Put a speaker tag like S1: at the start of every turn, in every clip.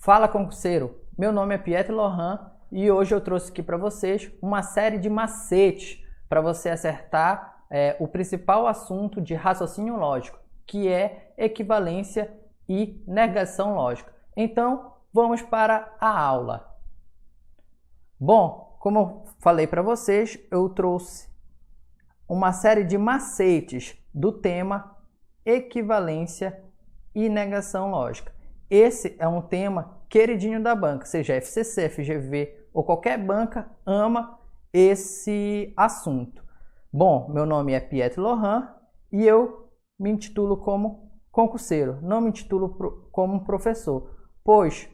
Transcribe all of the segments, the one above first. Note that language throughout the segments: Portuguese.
S1: Fala concurseiro, meu nome é Pietro Lohan e hoje eu trouxe aqui para vocês uma série de macetes para você acertar o principal assunto de raciocínio lógico, que é equivalência e negação lógica. Então, vamos para a aula. Bom, como eu falei para vocês, eu trouxe uma série de macetes do tema equivalência e negação lógica. Esse é um tema queridinho da banca, seja FCC, FGV ou qualquer banca ama esse assunto. Bom, meu nome é Pietro Lohan e eu me intitulo como concurseiro, não me intitulo como professor, pois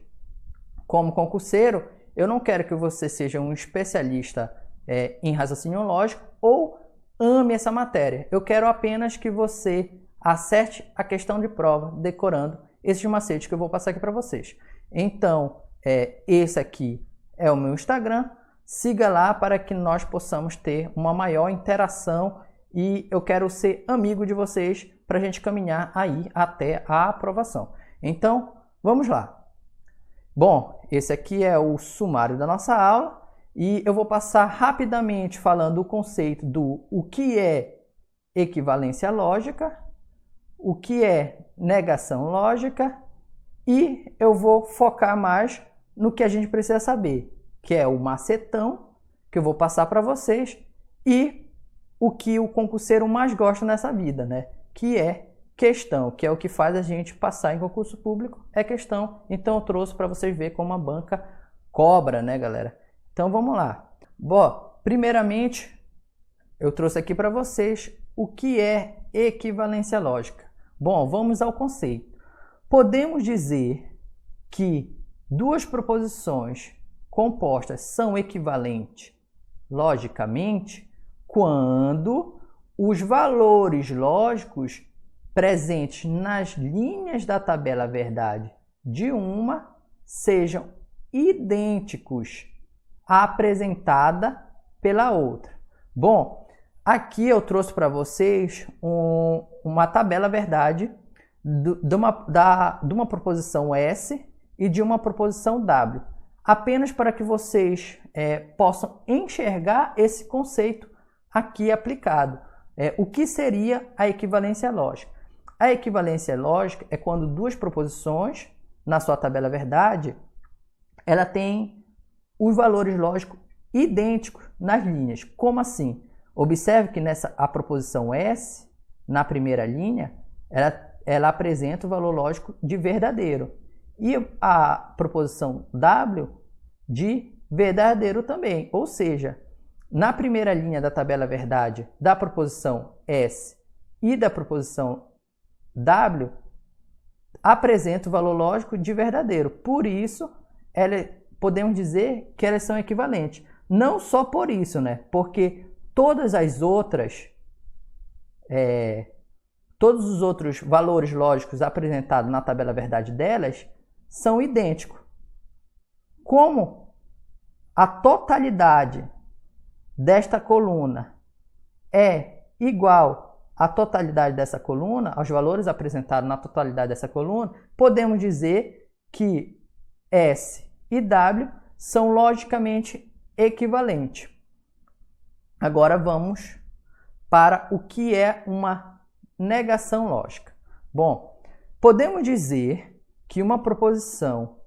S1: como concurseiro eu não quero que você seja um especialista em raciocínio lógico ou ame essa matéria. Eu quero apenas que você acerte a questão de prova decorando esses macetes que eu vou passar aqui para vocês. Então, esse aqui é o meu Instagram. Siga lá para que nós possamos ter uma maior interação e eu quero ser amigo de vocês para a gente caminhar aí até a aprovação. Então, vamos lá. Bom, esse aqui é o sumário da nossa aula e eu vou passar rapidamente falando o conceito do o que é equivalência lógica, o que é negação lógica e eu vou focar mais no que a gente precisa saber, que é o macetão que eu vou passar para vocês e o que o concurseiro mais gosta nessa vida, né? Que é questão, que é o que faz a gente passar em concurso público, é questão. Então eu trouxe para vocês verem como a banca cobra, né, galera? Então vamos lá. Bom, primeiramente eu trouxe aqui para vocês o que é equivalência lógica. Bom, vamos ao conceito. Podemos dizer que duas proposições compostas são equivalentes logicamente quando os valores lógicos presentes nas linhas da tabela verdade de uma sejam idênticos à apresentada pela outra. Bom, aqui eu trouxe para vocês uma tabela verdade de uma proposição S e de uma proposição W, apenas para que vocês possam enxergar esse conceito aqui aplicado. O que seria a equivalência lógica? A equivalência lógica é quando duas proposições, na sua tabela verdade, ela tem os valores lógicos idênticos nas linhas. Como assim? Observe que a proposição S, na primeira linha, ela apresenta o valor lógico de verdadeiro. E a proposição W de verdadeiro também. Ou seja, na primeira linha da tabela verdade da proposição S e da proposição W, apresenta o valor lógico de verdadeiro. Por isso, podemos dizer que elas são equivalentes. Não só por isso, né? Porque todas as outras, todos os outros valores lógicos apresentados na tabela verdade delas são idênticos. Como a totalidade desta coluna é igual à totalidade dessa coluna, aos valores apresentados na totalidade dessa coluna, podemos dizer que S e W são logicamente equivalentes. Agora vamos para o que é uma negação lógica. Bom, podemos dizer que uma proposição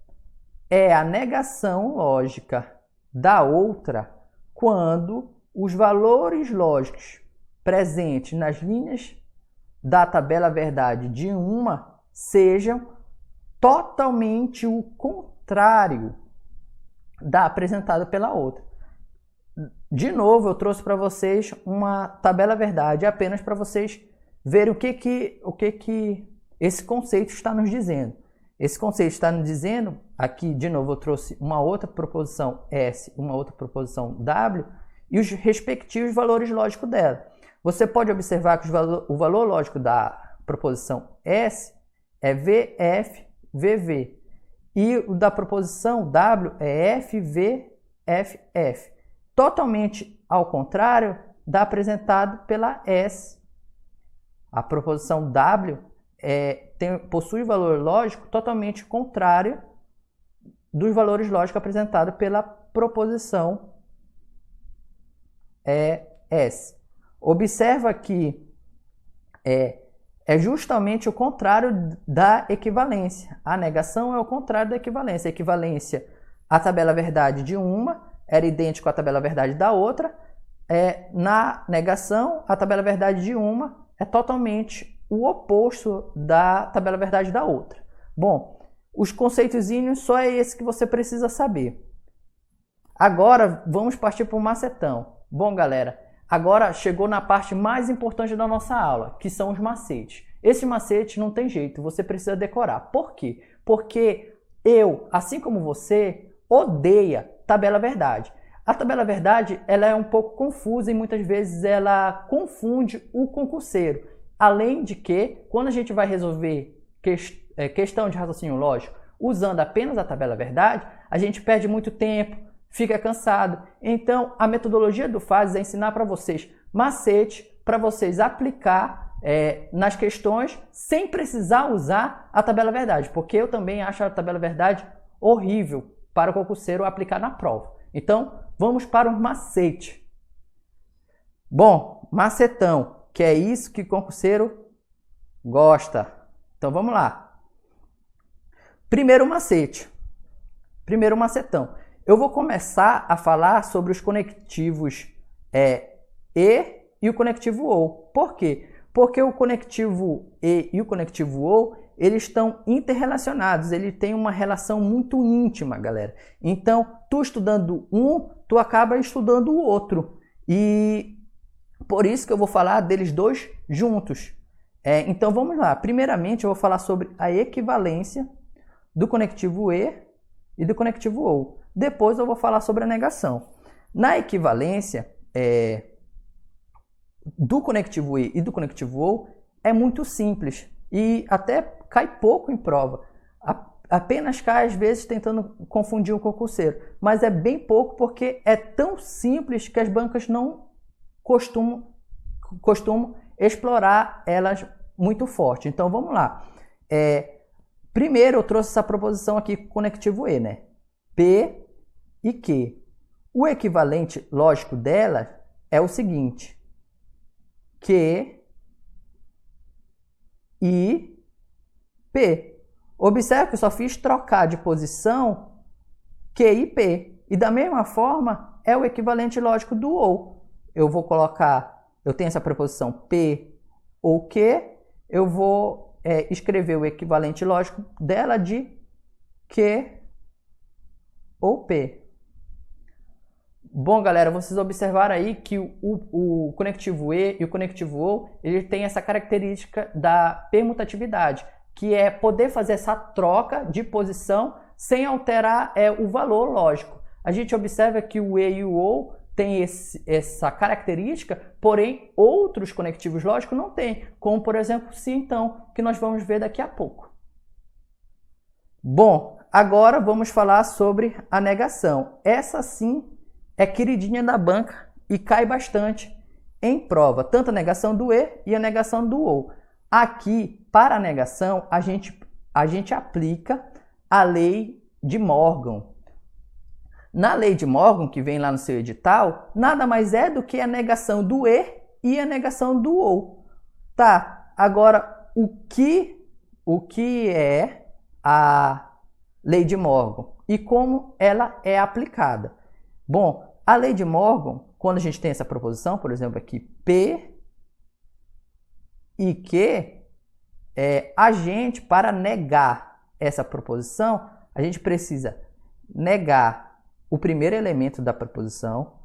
S1: é a negação lógica da outra quando os valores lógicos presentes nas linhas da tabela verdade de uma sejam totalmente o contrário da apresentada pela outra. De novo, eu trouxe para vocês uma tabela verdade apenas para vocês verem o que esse conceito está nos dizendo. Esse conceito está nos dizendo, aqui de novo eu trouxe uma outra proposição S, uma outra proposição W e os respectivos valores lógicos dela. Você pode observar que o valor lógico da proposição S é VF, VV e o da proposição W é FV, FF. Totalmente ao contrário da apresentada pela S. A proposição W possui valor lógico totalmente contrário dos valores lógicos apresentados pela proposição S. Observa que é justamente o contrário da equivalência. A negação é o contrário da equivalência. A equivalência, a tabela verdade de uma era idêntica à tabela verdade da outra. Na negação, a tabela verdade de uma é totalmente o oposto da tabela verdade da outra. Bom, os conceitozinhos só é esse que você precisa saber. Agora, vamos partir para o macetão. Bom, galera, agora chegou na parte mais importante da nossa aula, que são os macetes. Esses macetes não tem jeito, você precisa decorar. Por quê? Porque eu, assim como você, odeia tabela verdade. A tabela verdade ela é um pouco confusa e muitas vezes ela confunde o concurseiro. Além de que, quando a gente vai resolver questão de raciocínio lógico usando apenas a tabela verdade, a gente perde muito tempo, fica cansado. Então, a metodologia do FASES é ensinar para vocês macete para vocês aplicar nas questões sem precisar usar a tabela verdade, porque eu também acho a tabela verdade horrível para o concurseiro aplicar na prova. Então, vamos para o macete. Bom, macetão, que é isso que o concurseiro gosta. Então, vamos lá. Primeiro macete. Primeiro macetão. Eu vou começar a falar sobre os conectivos e o conectivo OU. Por quê? Porque o conectivo e o conectivo OU, eles estão interrelacionados, eles têm uma relação muito íntima, galera. Então, tu estudando um, tu acaba estudando o outro. E por isso que eu vou falar deles dois juntos. Então, vamos lá. Primeiramente, eu vou falar sobre a equivalência do conectivo e do conectivo OU. Depois eu vou falar sobre a negação. Na equivalência do conectivo e do conectivo OU é muito simples e até cai pouco em prova. Apenas cai às vezes tentando confundir o concurseiro, mas é bem pouco porque é tão simples que as bancas não costumam explorar elas muito forte. Então vamos lá. Primeiro eu trouxe essa proposição aqui com conectivo E, né? P e Q. O equivalente lógico dela é o seguinte: Q e P. Observe que eu só fiz trocar de posição Q e P. E da mesma forma é o equivalente lógico do OU. Eu vou colocar, eu tenho essa preposição P ou Q, eu vou escrever o equivalente lógico dela de Q ou P. Bom, galera, vocês observaram aí que o conectivo E e o conectivo OU, ele tem essa característica da permutatividade, que é poder fazer essa troca de posição sem alterar o valor lógico. A gente observa que o E e o OU tem essa característica, porém outros conectivos lógicos não têm, como por exemplo se então, que nós vamos ver daqui a pouco. Bom, agora vamos falar sobre a negação. Essa sim é queridinha da banca e cai bastante em prova, tanto a negação do E e a negação do OU. Aqui, para a negação, a gente aplica a lei de Morgan. Na lei de Morgan, que vem lá no seu edital, nada mais é do que a negação do E a negação do OU. Tá, agora, o que é a lei de Morgan e como ela é aplicada? Bom, a lei de Morgan, quando a gente tem essa proposição, por exemplo, aqui P e Q, para negar essa proposição, a gente precisa negar o primeiro elemento da proposição,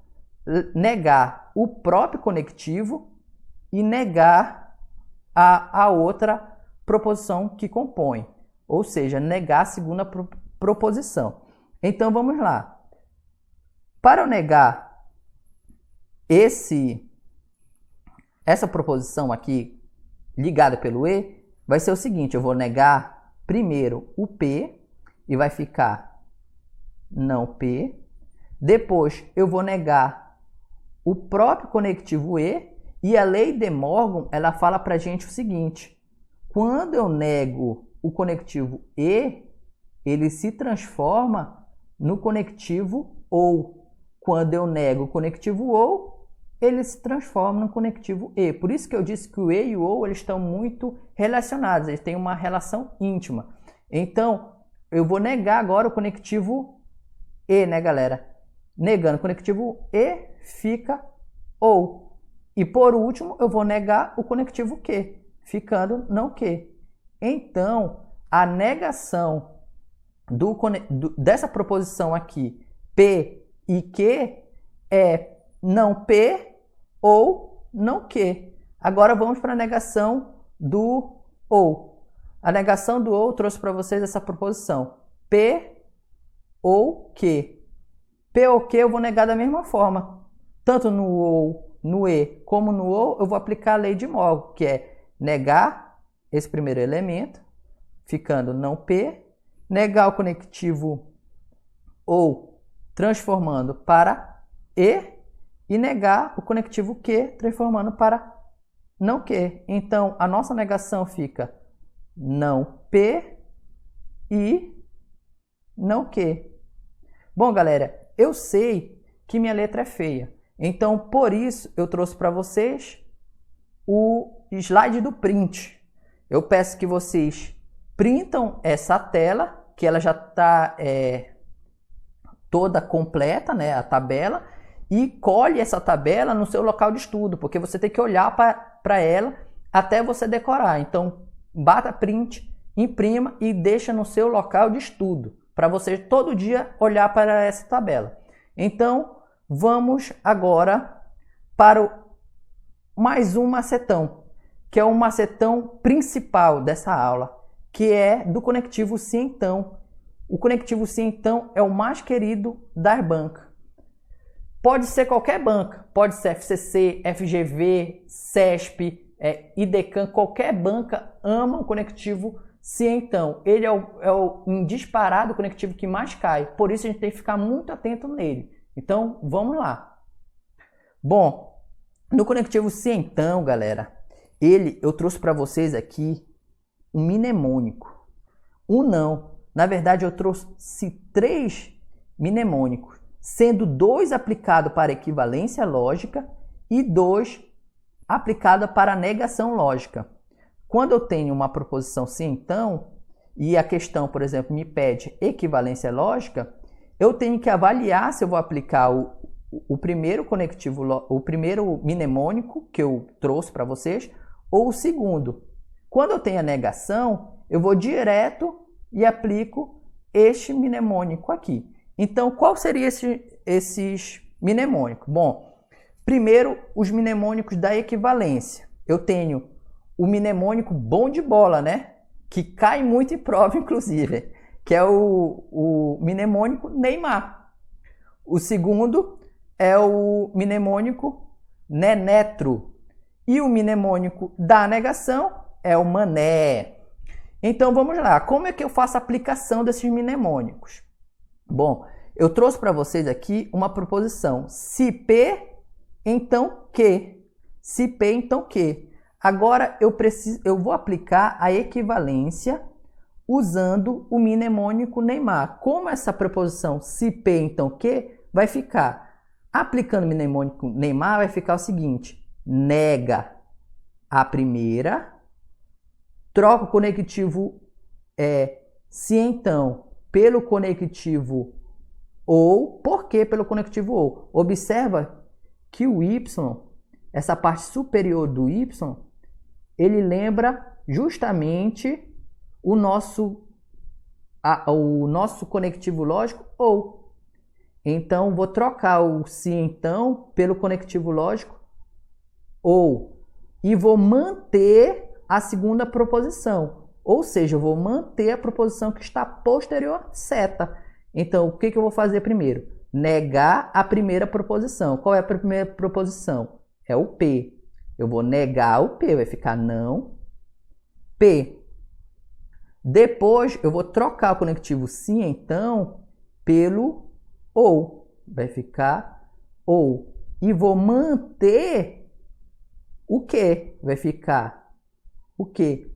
S1: negar o próprio conectivo e negar a outra proposição que compõe, ou seja, negar a segunda proposição. Então, vamos lá. Para eu negar essa proposição aqui ligada pelo E, vai ser o seguinte: eu vou negar primeiro o P e vai ficar não P. Depois eu vou negar o próprio conectivo e a lei de Morgan, ela fala para a gente o seguinte: quando eu nego o conectivo E, ele se transforma no conectivo OU. Quando eu nego o conectivo OU, ele se transforma no conectivo E. Por isso que eu disse que o E e o OU eles estão muito relacionados, eles têm uma relação íntima. Então, eu vou negar agora o conectivo E, né, galera? Negando o conectivo E, fica OU. E por último, eu vou negar o conectivo Q, ficando não Q. Então, a negação dessa proposição aqui, P e Q, é não P ou não Q. Agora vamos para a negação do OU. A negação do OU trouxe para vocês essa proposição, P ou Q. P ou Q eu vou negar da mesma forma. Tanto no OU, no E, como no OU, eu vou aplicar a lei de Morgan, que é negar esse primeiro elemento, ficando não P, negar o conectivo OU, transformando para e negar o conectivo Q, transformando para não Q. Então, a nossa negação fica não P e não Q. Bom, galera, eu sei que minha letra é feia. Então, por isso, eu trouxe para vocês o slide do print. Eu peço que vocês printam essa tela, que ela já está toda completa, né, a tabela, e colhe essa tabela no seu local de estudo, porque você tem que olhar para ela até você decorar. Então, bata print, imprima e deixa no seu local de estudo, para você todo dia olhar para essa tabela. Então, vamos agora para mais um macetão, que é o macetão principal dessa aula, que é do conectivo cientão. O conectivo cientão é o mais querido das bancas. Pode ser qualquer banca, pode ser FCC, FGV, CESP, IDECAN, qualquer banca ama o conectivo cientão. Ele é o disparado conectivo que mais cai, por isso a gente tem que ficar muito atento nele. Então, vamos lá. Bom, no conectivo cientão, galera, eu trouxe para vocês aqui um mnemônico. Não. Na verdade, eu trouxe 3 mnemônicos, sendo 2 aplicados para equivalência lógica e 2 aplicados para negação lógica. Quando eu tenho uma proposição cientão e a questão, por exemplo, me pede equivalência lógica, eu tenho que avaliar se eu vou aplicar o primeiro conectivo, o primeiro mnemônico que eu trouxe para vocês ou o segundo. Quando eu tenho a negação, eu vou direto e aplico este mnemônico aqui. Então, qual seria esses mnemônicos? Bom, primeiro, os mnemônicos da equivalência. Eu tenho o mnemônico bom de bola, né? Que cai muito em prova, inclusive, que é o mnemônico Neymar. O segundo é o mnemônico Nenetro. E o mnemônico da negação é o Mané. Então, vamos lá. Como é que eu faço a aplicação desses mnemônicos? Bom, eu trouxe para vocês aqui uma proposição. Se P, então Q. Se P, então Q. Agora, eu vou aplicar a equivalência usando o mnemônico Neymar. Como essa proposição se P, então Q, vai ficar? Aplicando o mnemônico Neymar, vai ficar o seguinte. Nega a primeira, troca o conectivo se então pelo conectivo ou, por que pelo conectivo ou? Observa que o Y, essa parte superior do Y, ele lembra justamente o nosso conectivo lógico ou. Então, vou trocar o se então pelo conectivo lógico ou. E vou manter a segunda proposição. Ou seja, eu vou manter a proposição que está posterior seta. Então, o que eu vou fazer primeiro? Negar a primeira proposição. Qual é a primeira proposição? É o P. Eu vou negar o P, vai ficar não P. Depois, eu vou trocar o conectivo sim, então, pelo ou. Vai ficar ou. E vou manter o que? Vai ficar o que?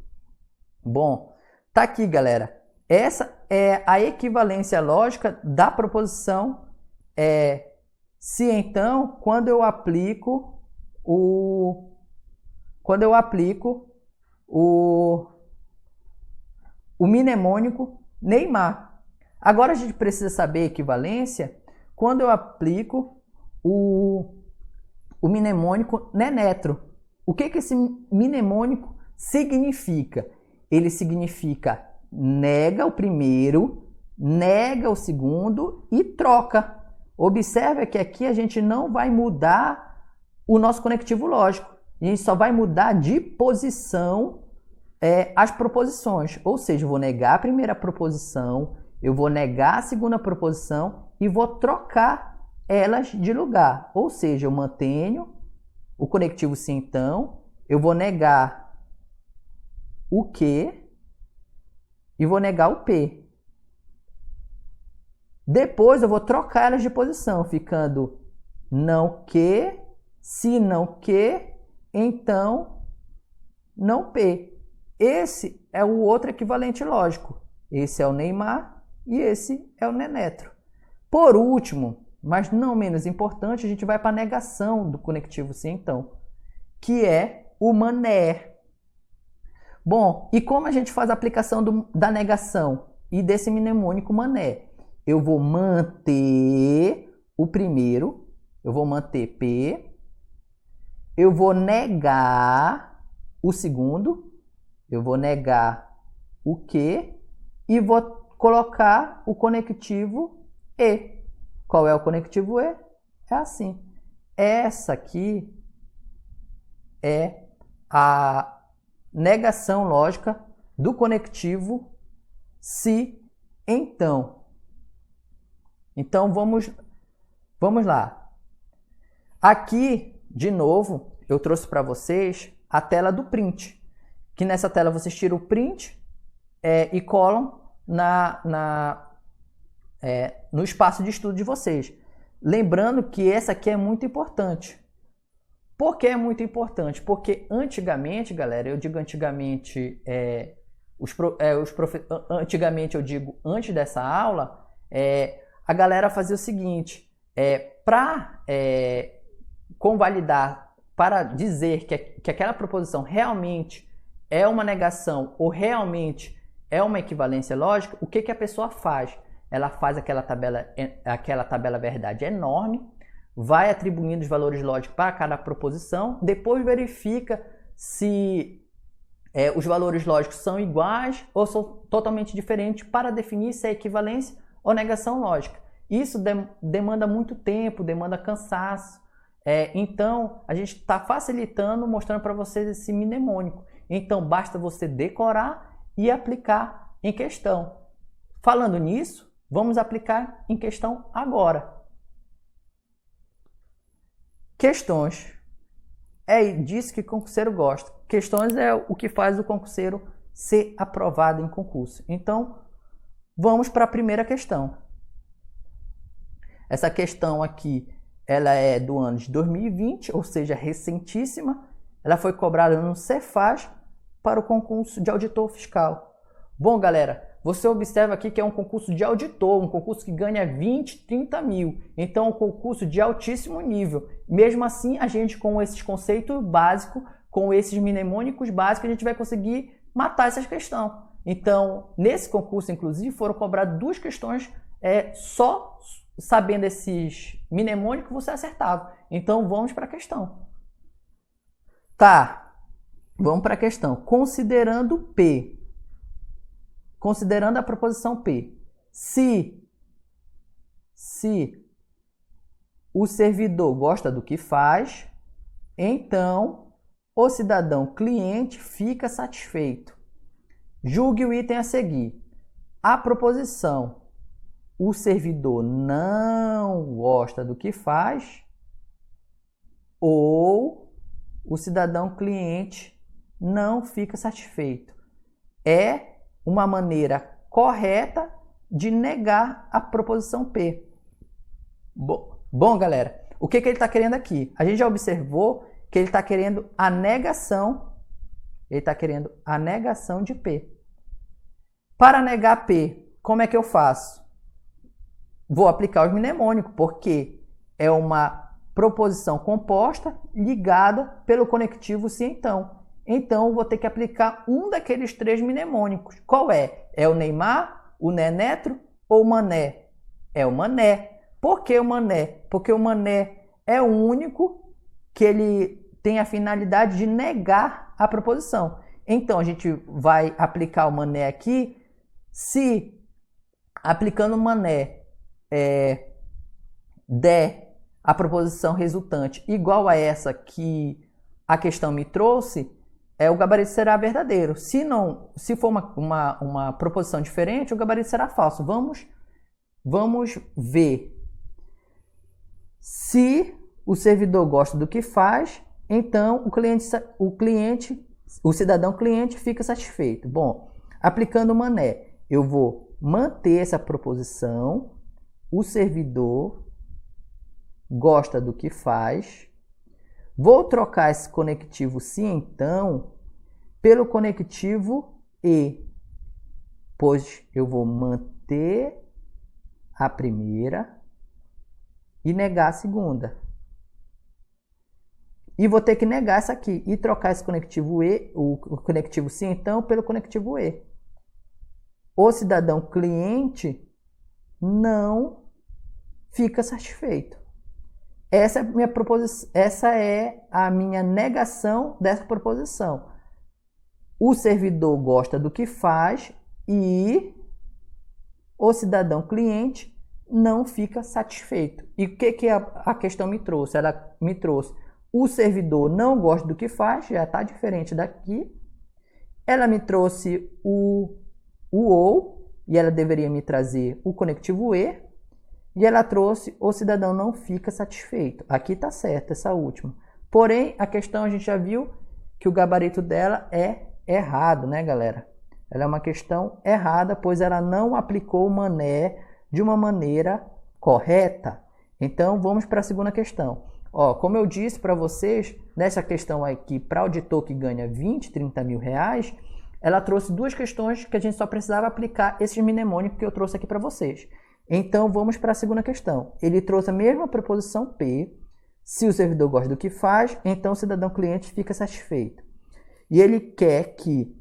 S1: Bom, tá aqui, galera. Essa é a equivalência lógica da proposição se então, quando eu aplico o mnemônico Neymar. Agora a gente precisa saber a equivalência quando eu aplico o mnemônico Nenetro. O que esse mnemônico significa? Ele significa nega o primeiro, nega o segundo e troca. Observe que aqui a gente não vai mudar o nosso conectivo lógico. A gente só vai mudar de posição as proposições. Ou seja, eu vou negar a primeira proposição, eu vou negar a segunda proposição e vou trocar elas de lugar. Ou seja, eu mantenho o conectivo se então, eu vou negar o que e vou negar o p. Depois eu vou trocar elas de posição, ficando não que, se não que, então não p. Esse é o outro equivalente lógico. Esse é o Neymar e esse é o Nenetro. Por último, mas não menos importante, a gente vai para a negação do conectivo se então, que é o mané. Bom, e como a gente faz a aplicação da negação e desse mnemônico mané? Eu vou manter o primeiro, eu vou manter P, eu vou negar o segundo, eu vou negar o que e vou colocar o conectivo E. Qual é o conectivo E? É assim. Essa aqui é a negação lógica do conectivo se então. Então vamos lá. Aqui, de novo, eu trouxe para vocês a tela do print. Que nessa tela vocês tiram o print e colam no espaço de estudo de vocês. Lembrando que essa aqui é muito importante. Por que é muito importante? Porque antigamente, galera, eu digo antigamente, antigamente eu digo antes dessa aula, a galera fazia o seguinte, para convalidar, para dizer que aquela proposição realmente é uma negação ou realmente é uma equivalência lógica, o que a pessoa faz? Ela faz aquela tabela verdade enorme, vai atribuindo os valores lógicos para cada proposição, depois verifica se os valores lógicos são iguais ou são totalmente diferentes para definir se é equivalência ou negação lógica. Isso demanda muito tempo, demanda cansaço. Então, a gente está facilitando, mostrando para vocês esse mnemônico. Então, basta você decorar e aplicar em questão. Falando nisso, vamos aplicar em questão agora. Questões. É disso que o concurseiro gosta. Questões é o que faz o concurseiro ser aprovado em concurso. Então, vamos para a primeira questão. Essa questão aqui, ela é do ano de 2020, ou seja, recentíssima. Ela foi cobrada no Cefaz para o concurso de auditor fiscal. Bom, galera, você observa aqui que é um concurso de auditor, um concurso que ganha 20, 30 mil. Então, é um concurso de altíssimo nível. Mesmo assim, a gente com esses conceitos básicos, com esses mnemônicos básicos, a gente vai conseguir matar essas questões. Então, nesse concurso, inclusive, foram cobradas 2 questões só sabendo esses mnemônicos você acertava. Então, vamos para a questão. Tá, vamos para a questão. Considerando P, considerando a proposição P, se o servidor gosta do que faz, então o cidadão cliente fica satisfeito. Julgue o item a seguir. A proposição o servidor não gosta do que faz ou o cidadão cliente não fica satisfeito. É uma maneira correta de negar a proposição P. Bom, galera, o que ele está querendo aqui? A gente já observou que ele está querendo a negação. Ele está querendo a negação de P. Para negar P, como é que eu faço? Vou aplicar os mnemônicos, porque é uma proposição composta ligada pelo conectivo se então. Então, vou ter que aplicar um daqueles 3 mnemônicos. Qual é? É o Neymar, o Nenetro ou o Mané? É o Mané. Por que o Mané? Porque o Mané é o único que ele tem a finalidade de negar a proposição. Então, a gente vai aplicar o Mané aqui. Se aplicando o Mané der a proposição resultante igual a essa que a questão me trouxe, o gabarito será verdadeiro. Se for uma proposição diferente, o gabarito será falso. Vamos ver. Se o servidor gosta do que faz, então o cidadão cliente fica satisfeito. Bom, aplicando o Mané, eu vou manter essa proposição. O servidor gosta do que faz. Vou trocar esse conectivo se então pelo conectivo e, pois eu vou manter a primeira e negar a segunda. E vou ter que negar essa aqui e trocar esse conectivo e, o conectivo se então pelo conectivo e. O cidadão cliente não fica satisfeito. Essa é a minha negação dessa proposição. O servidor gosta do que faz e o cidadão cliente não fica satisfeito. E o que a questão me trouxe? Ela me trouxe o servidor não gosta do que faz, já está diferente daqui. Ela me trouxe o ou, e ela deveria me trazer o conectivo e. E ela trouxe o cidadão não fica satisfeito. Aqui está certo essa última. Porém, a questão a gente já viu que o gabarito dela é errado, né, galera? Ela é uma questão errada, pois ela não aplicou o Mané de uma maneira correta. Então, vamos para a segunda questão. Ó, como eu disse para vocês, nessa questão aqui, para auditor que ganha 20, 30 mil reais, ela trouxe 2 questões que a gente só precisava aplicar esses mnemônicos que eu trouxe aqui para vocês. Então, vamos para a segunda questão. Ele trouxe a mesma proposição P. Se o servidor gosta do que faz, então o cidadão cliente fica satisfeito. E ele quer que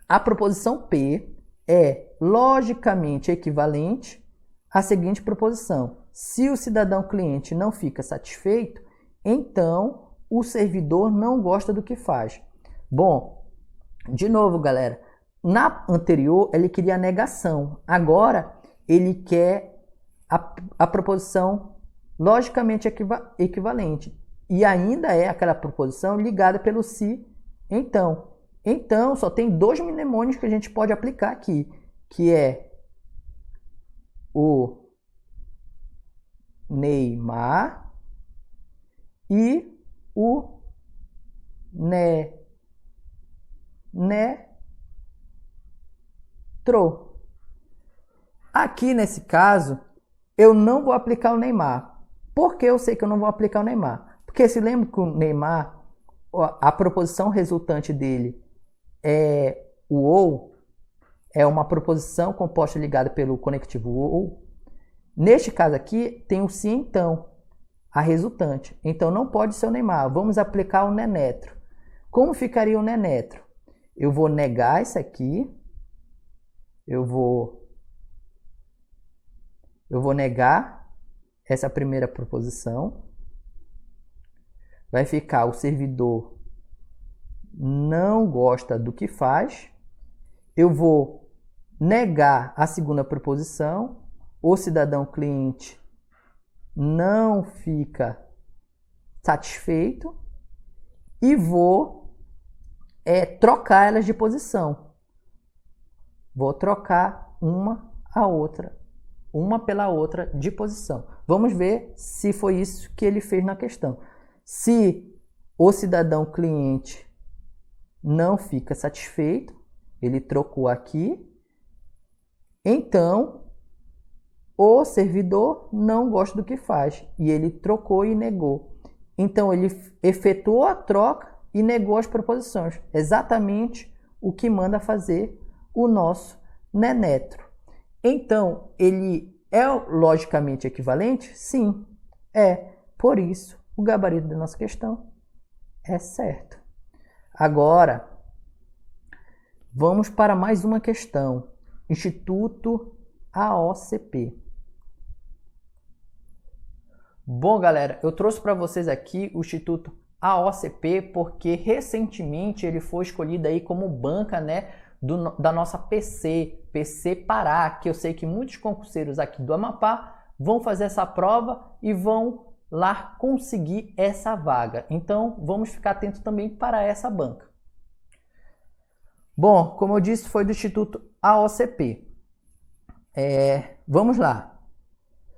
S1: a proposição P é logicamente equivalente à seguinte proposição. Se o cidadão cliente não fica satisfeito, então o servidor não gosta do que faz. Bom, de novo, galera, na anterior ele queria a negação. Agora ele quer a proposição logicamente equivalente. E ainda é aquela proposição ligada pelo se, então. Então, só tem 2 mnemônicos que a gente pode aplicar aqui, que é o Neymar e o Netro. Aqui nesse caso, eu não vou aplicar o Neymar. Por que eu sei que eu não vou aplicar o Neymar? Porque se lembra que o Neymar, a proposição resultante dele é o ou, é uma proposição composta ligada pelo conectivo ou. Neste caso aqui, tem o se então, a resultante. Então não pode ser o Neymar. Vamos aplicar o Nenetro. Como ficaria o Nenetro? Eu vou negar isso aqui. Eu vou negar essa primeira proposição. Vai ficar o servidor não gosta do que faz. Eu vou negar a segunda proposição. O cidadão cliente não fica satisfeito. E vou trocar elas de posição. Vou trocar uma pela outra de posição. Vamos ver se foi isso que ele fez na questão. Se o cidadão cliente não fica satisfeito, ele trocou aqui, então o servidor não gosta do que faz e ele trocou e negou. Então ele efetuou a troca e negou as proposições. Exatamente o que manda fazer o nosso nenetro. Então, ele é logicamente equivalente? Sim, é. Por isso, o gabarito da nossa questão é certo. Agora, vamos para mais uma questão. Instituto AOCP. Bom, galera, eu trouxe para vocês aqui o Instituto AOCP porque recentemente ele foi escolhido aí como banca, né, da nossa PC Pará, que eu sei que muitos concurseiros aqui do Amapá vão fazer essa prova e vão lá conseguir essa vaga. Então, vamos ficar atentos também para essa banca. Bom, como eu disse, foi do Instituto AOCP. Vamos lá.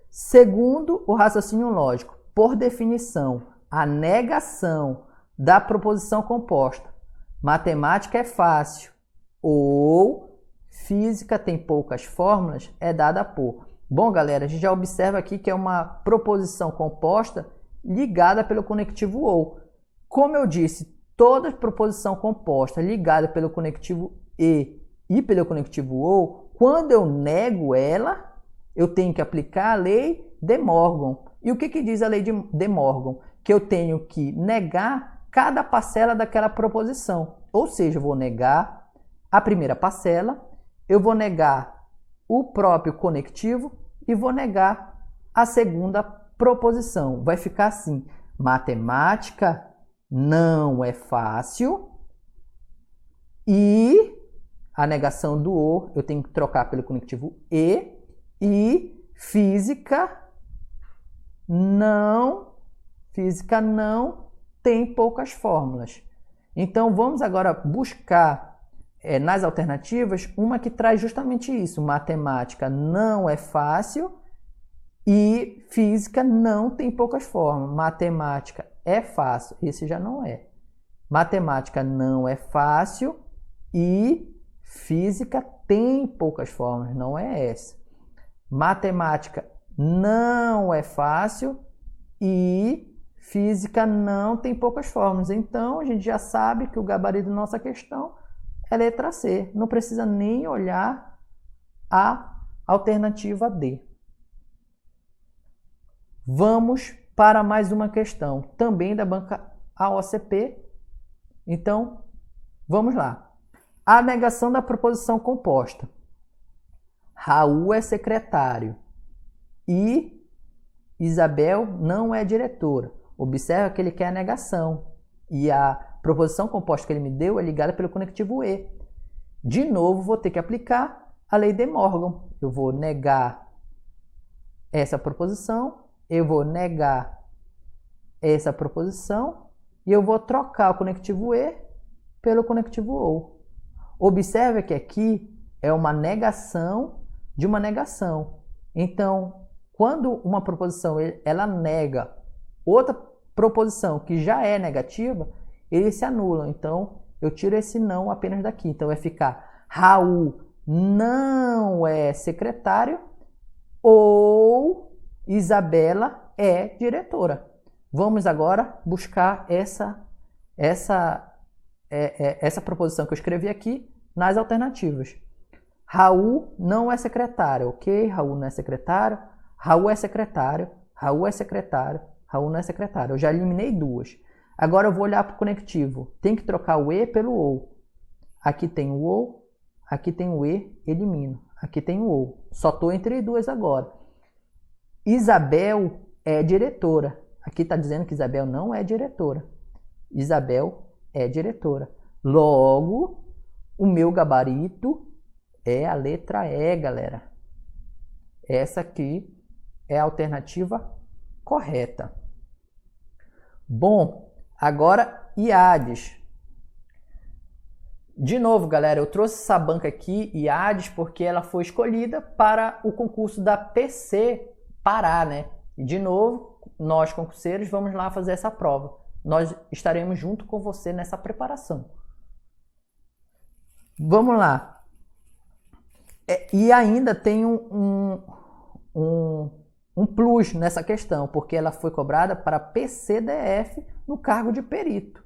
S1: Segundo o raciocínio lógico, por definição, a negação da proposição composta, matemática é fácil ou física tem poucas fórmulas, é dada por. Bom, galera, a gente já observa aqui que é uma proposição composta ligada pelo conectivo ou. Como eu disse, toda proposição composta ligada pelo conectivo e pelo conectivo ou, quando eu nego ela, eu tenho que aplicar a lei de Morgan. E o que diz a lei de Morgan? Que eu tenho que negar cada parcela daquela proposição. Ou seja, eu vou negar a primeira parcela, eu vou negar o próprio conectivo e vou negar a segunda proposição. Vai ficar assim: matemática não é fácil e a negação do ou eu tenho que trocar pelo conectivo e física não tem poucas fórmulas. Então vamos agora buscar nas alternativas uma que traz justamente isso: matemática não é fácil e física não tem poucas fórmulas. Matemática é fácil, esse já não é. Matemática não é fácil e física tem poucas fórmulas, não é essa. Matemática não é fácil e física não tem poucas fórmulas. Então a gente já sabe que o gabarito da nossa questão é letra C. Não precisa nem olhar a alternativa D. Vamos para mais uma questão, também da banca AOCP. Então, vamos lá. A negação da proposição composta. Raul é secretário e Isabel não é diretora. Observa que ele quer a negação e a proposição composta que ele me deu é ligada pelo conectivo e. De novo, vou ter que aplicar a lei de Morgan. Eu vou negar essa proposição, eu vou negar essa proposição e eu vou trocar o conectivo e pelo conectivo ou. Observe que aqui é uma negação de uma negação. Então, quando uma proposição ela nega outra proposição que já é negativa, eles se anulam. Então, eu tiro esse não apenas daqui. Então, vai ficar Raul não é secretário ou Isabela é diretora. Vamos agora buscar essa proposição que eu escrevi aqui nas alternativas. Raul não é secretário, ok? Raul não é secretário. Raul é secretário. Raul é secretário. Raul não é secretário. Eu já eliminei duas. Agora eu vou olhar para o conectivo. Tem que trocar o e pelo ou. Aqui tem o ou, aqui tem o e, elimino. Aqui tem o ou. Só estou entre duas agora. Isabel é diretora. Aqui está dizendo que Isabel não é diretora. Isabel é diretora. Logo, o meu gabarito é a letra E, galera. Essa aqui é a alternativa correta. Bom, agora IADES. De novo, galera, eu trouxe essa banca aqui, IADES, porque ela foi escolhida para o concurso da PC Pará, né? E de novo, nós concurseiros vamos lá fazer essa prova. Nós estaremos junto com você nessa preparação. Vamos lá. E ainda tem um plus nessa questão, porque ela foi cobrada para PCDF no cargo de perito.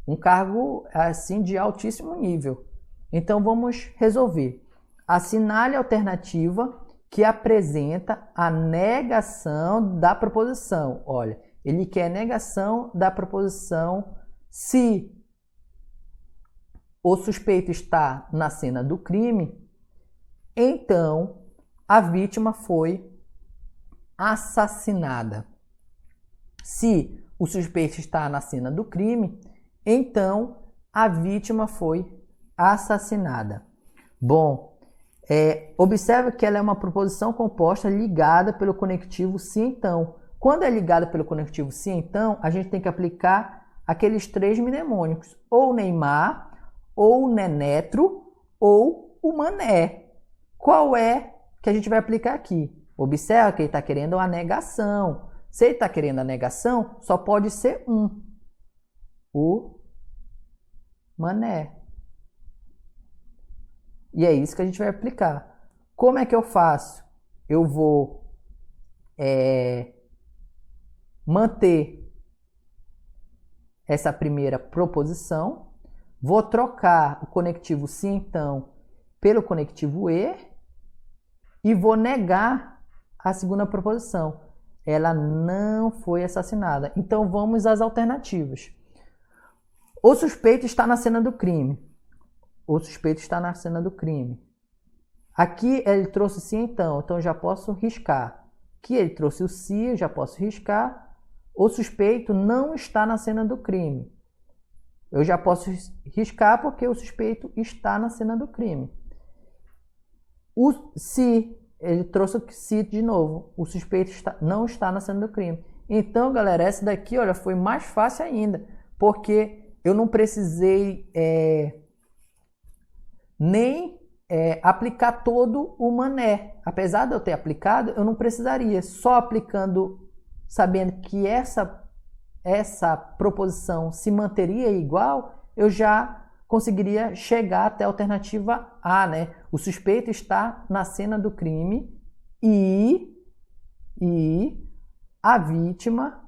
S1: Um cargo assim de altíssimo nível. Então vamos resolver. Assinale a alternativa que apresenta a negação da proposição. Olha, ele quer negação da proposição se o suspeito está na cena do crime, então a vítima foi assassinada. Se o suspeito está na cena do crime, então a vítima foi assassinada. Bom, observa que ela é uma proposição composta ligada pelo conectivo se então. Quando é ligada pelo conectivo se então, a gente tem que aplicar aqueles 3 mnemônicos, ou Neymar, ou Nenetro, ou o Mané. Qual é que a gente vai aplicar aqui? Observa que ele está querendo a negação. Se ele está querendo a negação, só pode ser um. O Mané. E é isso que a gente vai aplicar. Como é que eu faço? Eu vou manter essa primeira proposição, vou trocar o conectivo se então pelo conectivo e vou negar a segunda proposição. Ela não foi assassinada. Então vamos às alternativas. O suspeito está na cena do crime. O suspeito está na cena do crime. Aqui ele trouxe se então eu já posso riscar. Aqui ele trouxe o se, eu já posso riscar. O suspeito não está na cena do crime. Eu já posso riscar porque o suspeito está na cena do crime. O se, ele trouxe o se de novo. O suspeito não está na cena do crime. Então, galera, essa daqui, olha, foi mais fácil ainda. Porque eu não precisei nem aplicar todo o mané. Apesar de eu ter aplicado, eu não precisaria. Só aplicando, sabendo que essa proposição se manteria igual, eu já conseguiria chegar até a alternativa A, né? O suspeito está na cena do crime e a vítima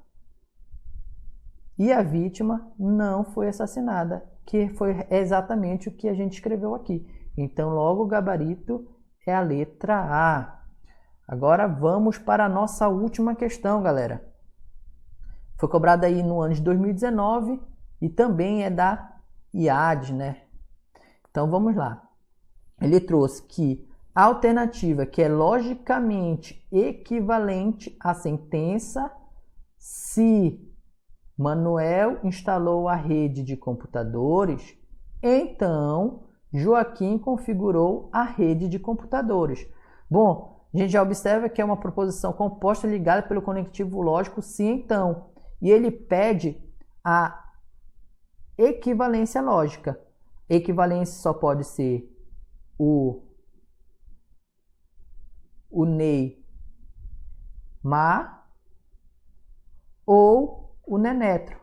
S1: não foi assassinada, que foi exatamente o que a gente escreveu aqui. Então, logo o gabarito é a letra A. Agora vamos para a nossa última questão, galera. Foi cobrada aí no ano de 2019 e também é da IAD, né? Então vamos lá. Ele trouxe que a alternativa que é logicamente equivalente à sentença se Manuel instalou a rede de computadores, então Joaquim configurou a rede de computadores. Bom, a gente já observa que é uma proposição composta ligada pelo conectivo lógico se então. E ele pede a equivalência lógica. Equivalência só pode ser o Neymar ou o Nenetro.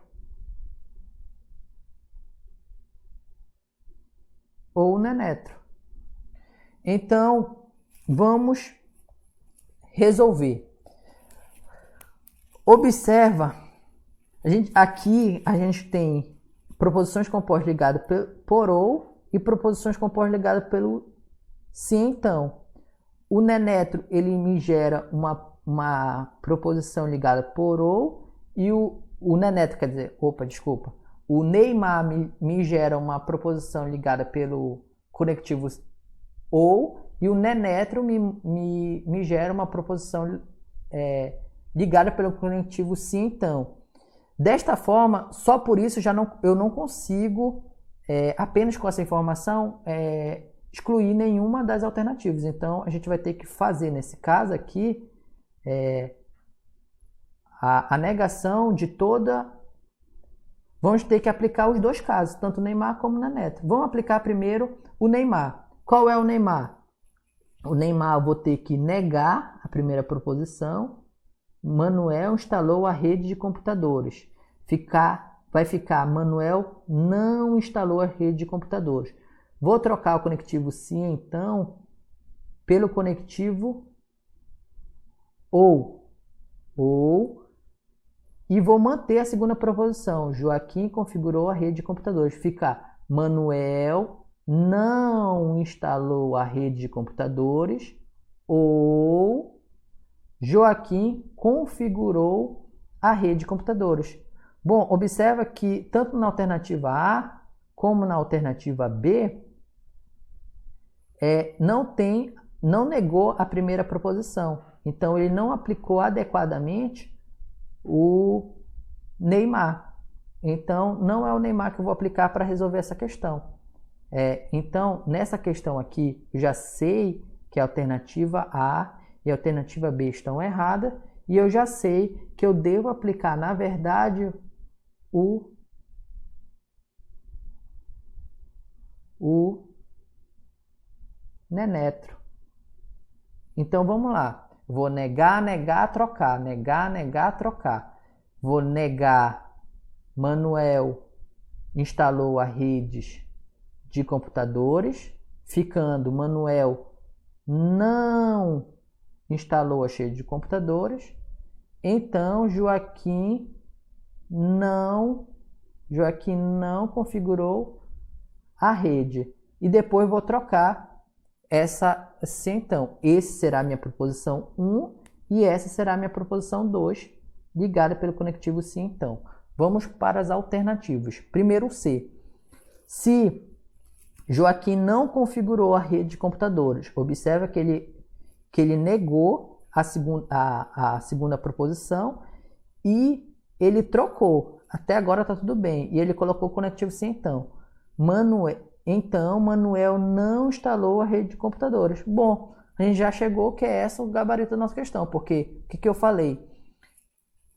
S1: Ou o Nenetro. Então, vamos resolver. Observa, aqui a gente tem proposições compostas ligadas por ou e proposições compostas ligadas pelo se então. O Nenetro, ele me gera uma proposição ligada por ou e o Nenetro, quer dizer, o Neymar me gera uma proposição ligada pelo conectivo ou e o Nenetro me gera uma proposição ligada pelo conectivo se então. Desta forma, só por isso eu não consigo, apenas com essa informação, excluir nenhuma das alternativas. Então, a gente vai ter que fazer, nesse caso aqui, a negação de toda... Vamos ter que aplicar os dois casos, tanto o Neymar como o Nenetro. Vamos aplicar primeiro o Neymar. Qual é o Neymar? O Neymar eu vou ter que negar a primeira proposição. Manuel instalou a rede de computadores. Vai ficar Manuel não instalou a rede de computadores. Vou trocar o conectivo se então pelo conectivo ou e vou manter a segunda proposição. Joaquim configurou a rede de computadores. Fica Manuel não instalou a rede de computadores, ou Joaquim configurou a rede de computadores. Bom, observa que tanto na alternativa A como na alternativa B, não negou a primeira proposição. Então, ele não aplicou adequadamente o Neymar. Então, não é o Neymar que eu vou aplicar para resolver essa questão. Então, nessa questão aqui, eu já sei que a alternativa A e a alternativa B estão erradas, e eu já sei que eu devo aplicar, na verdade, o Nenetro. Então, vamos lá. Vou negar, negar, trocar. Negar, negar, trocar. Vou negar Manuel instalou a redes de computadores, ficando Manuel não instalou a rede de computadores. Então, Joaquim não configurou a rede. E depois vou trocar essa assim, então. Esse será a minha proposição 1 e essa será a minha proposição 2, ligada pelo conectivo sim, então. Vamos para as alternativas. Primeiro C. Se Joaquim não configurou a rede de computadores, observa que ele negou a segunda proposição e ele trocou. Até agora está tudo bem. E ele colocou o conectivo sim, então. Manuel não instalou a rede de computadores. Bom, a gente já chegou que é esse o gabarito da nossa questão. Porque, o que eu falei?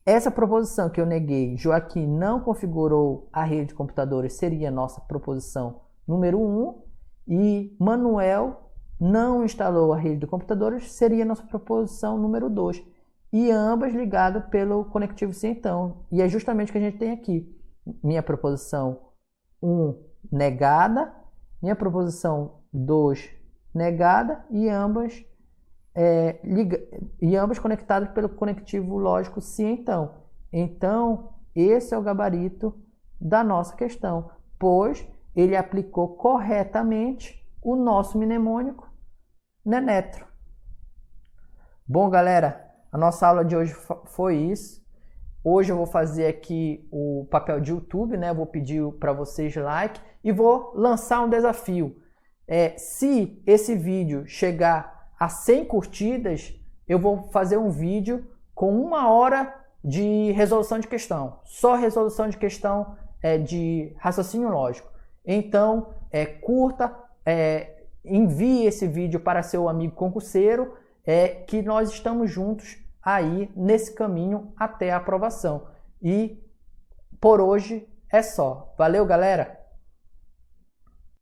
S1: Essa proposição que eu neguei, Joaquim não configurou a rede de computadores, seria a nossa proposição número 1. E Manuel não instalou a rede de computadores, seria a nossa proposição número 2. E ambas ligadas pelo conectivo sim, então. E é justamente o que a gente tem aqui. Minha proposição 1 negada, minha proposição 2 negada, e ambas conectadas pelo conectivo lógico sim, então. Então, esse é o gabarito da nossa questão, pois ele aplicou corretamente o nosso mnemônico Nenetro. Bom, galera, a nossa aula de hoje foi isso. Hoje eu vou fazer aqui o papel de YouTube, né? Vou pedir para vocês like e vou lançar um desafio. Se esse vídeo chegar a 100 curtidas, eu vou fazer um vídeo com 1 hora de resolução de questão. Só resolução de questão de raciocínio lógico. Então, curta, envie esse vídeo para seu amigo concurseiro, que nós estamos juntos aí nesse caminho até a aprovação. E por hoje é só. Valeu, galera!